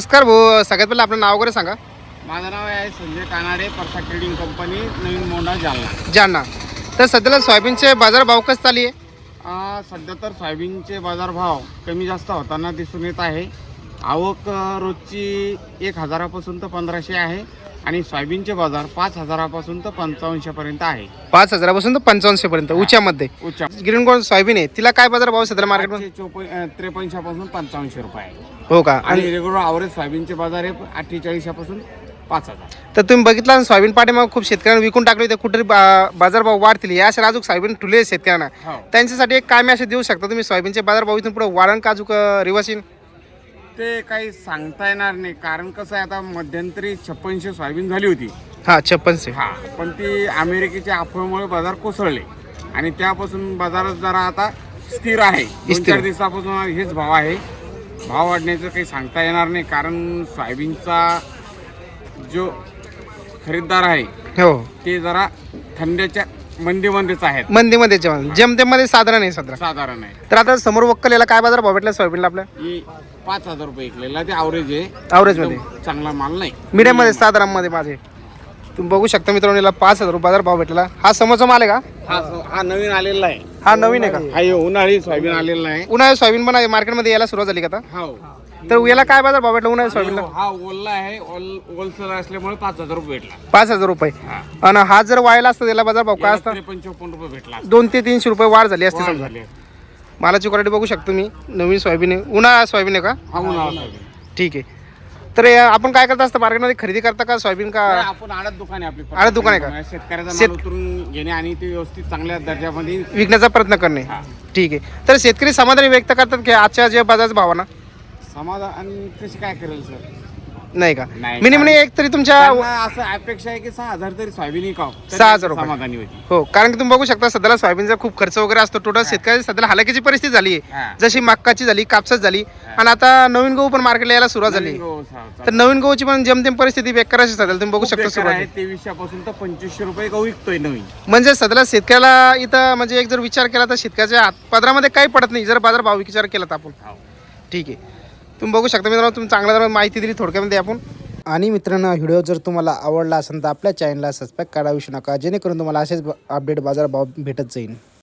नमस्कार भाऊ, सगळ्यात पहिलं आपलं नाव वगैरे सांगा. माझं नाव आहे Sanjay Kanade, perfect trading company, Navin Mondha, Jalna. Jalna. तर सध्याला सोयाबीनचे बाजार भाव कसं चालू आहे? सध्या तर सोयाबीनचे बाजारभाव कमी जास्त होताना दिसून येत आहे. आवक रोजची 1,000पासून तर 1,500 आहे आणि सोयाबीनचे बाजार 5,000पासून तर 5500पर्यंत आहे. 5,000पासून तर 5500 पर्यंत उच्यामध्ये. उच्च ग्रीन गोल्ड सोयाबीन आहे, तिला काय बाजार भाव सध्या मार्केटमध्ये? 53पासून 5500 रुपये आहे. हो का? आणि रेग्युलर ॲव्हरेज सोयाबीनचे बाजार आहे 48पासून 5,000. तर तुम्ही बघितला सोयाबीन पाठीमाग खूप शेतकऱ्यांना विकून टाकले होते, कुठेतरी बाजार भाव वाढतील या अशा अजून सोयाबीन ठुले शेतकऱ्यांना. हो. त्यांच्यासाठी एक काय मेसेज देऊ शकता तुम्ही? सोयाबीनचे बाजार भाव इथून पुढे वाढण का अजून रिवर्स येईल? ते काही सांगता येणार नाही, कारण कसं आहे, आता मध्यंतरी 5600 सोयाबीन झाली होती. हा 5600. हा, पण ती अमेरिकेच्या अफवेमुळे बाजार कोसळले आणि त्यापासून बाजार जरा आता स्थिर आहे. स्थिर. 2-4 दिवसापासून हेच भाव आहे. भाव वाढण्याचं काही सांगता येणार नाही, कारण सोयाबीनचा जो खरीददार आहे हो, ते जरा थंडीच्या मंदीमध्येच आहेत, मंदीमध्ये जेमतेमध्ये साधारण आहे सध्या. साधारण आहे. तर आता समोर वक्कल याला काय बाजार भाव भेटला सोयाबीनला आपल्या? ही 5,000 रुपये विकलेला, ते ॲव्हरेज आहे. ॲव्हरेज मध्ये, एकदम चांगला माल नाही, मीडियम मध्ये, साधारण मध्ये माझे. तुम्ही बघू शकता मित्रांनो, याला 5,000 रुपये बाजार भाव भेटला. हा समोरचा माल आहे का? हा नवीन आलेला आहे. हा नवीन आहे का? हा हे उन्हाळी सोयाबीन आलेला आहे. उन्हाळ्यात सोयाबीन पण मार्केटमध्ये यायला सुरुवात झाली का आता? हो. तर याला काय बाजार भाव भेटला उन्हाळ्यात सोयाबीनला? हा ओला आहे, होलसेल असल्यामुळे 5,000 रुपये भेटला. 5,000 रुपये. हा. आणि हा जर वायला असता त्याला बाजार भाव काय असता? 53-54 रुपये भेटला. 2 ते 300 रुपये वाढ झाली असते वाढ समजा. झाली. मालाची क्वालिटी बघू शकतो मी. नवीन सोयाबीन आहे, उन्हाळा सोयाबीन आहे का? हा उन्हाळा सोयाबीन. ठीक आहे. तर आपण काय करता असतं मार्केटमध्ये? खरेदी करता का सोयाबीन का? नाही, आपण आडत दुकान आहे आपली. आडत दुकान आहे का? शेतकऱ्याचा माल उतरून घेणे आणि ते व्यवस्थित चांगल्या दर्जामध्ये विकण्याचा प्रयत्न करणे. हा. ठीक आहे. तर शेतकरी समाधानी व्यक्त करतात की आजच्या जे बाजाराच्या भावाना? समाधान कशी काय करेल सर? नाही का? नाही. मिनिमम एक तरी तुमच्या त्यांना असं अपेक्षा आहे की 6,000 तरी सोयाबीन विकावं, तर 6,000 रुपये. समाधानी होती. हो, कारण की तुम्ही बघू शकता सध्याला सोयाबीनचा खूप खर्च वगैरे असतो. टोटल शेतकरी सध्याला हालाकीची परिस्थिती झाली आहे. हा. जशी मक्काची झाली, कापसाची झाली आणि आता नवीन गहू पण मार्केटला यायला सुरुवात झाली. नवीन गहू चालू. तर नवीन गहूची पण जेमतेम परिस्थिती बेकार अशी सध्याला तुम्ही बघू खूप शकता बेकार सुरुवात. आहे. 2300 तर 2500 रुपये गहू विकतोय नवीन. म्हणजे सध्याला शेतकऱ्याला इथं म्हणजे एक जर विचार केला तर शेतकऱ्याच्या पदरामध्ये काही पडत नाही जर बाजार भाव विचार केला तर आपण. हो. ठीक आहे. तुम्ही बघू शकता मित्रांनो, तुम्ही चांगल्या माहिती दिली थोडक्यामध्ये आपण. आणि मित्रांनो, व्हिडिओ जर तुम्हाला आवडला असेल तर आपल्या चॅनलला सबस्क्राईब करा विसरू नका, जेणेकरून तुम्हाला असेच अपडेट बाजार भाव भेटत जाईल.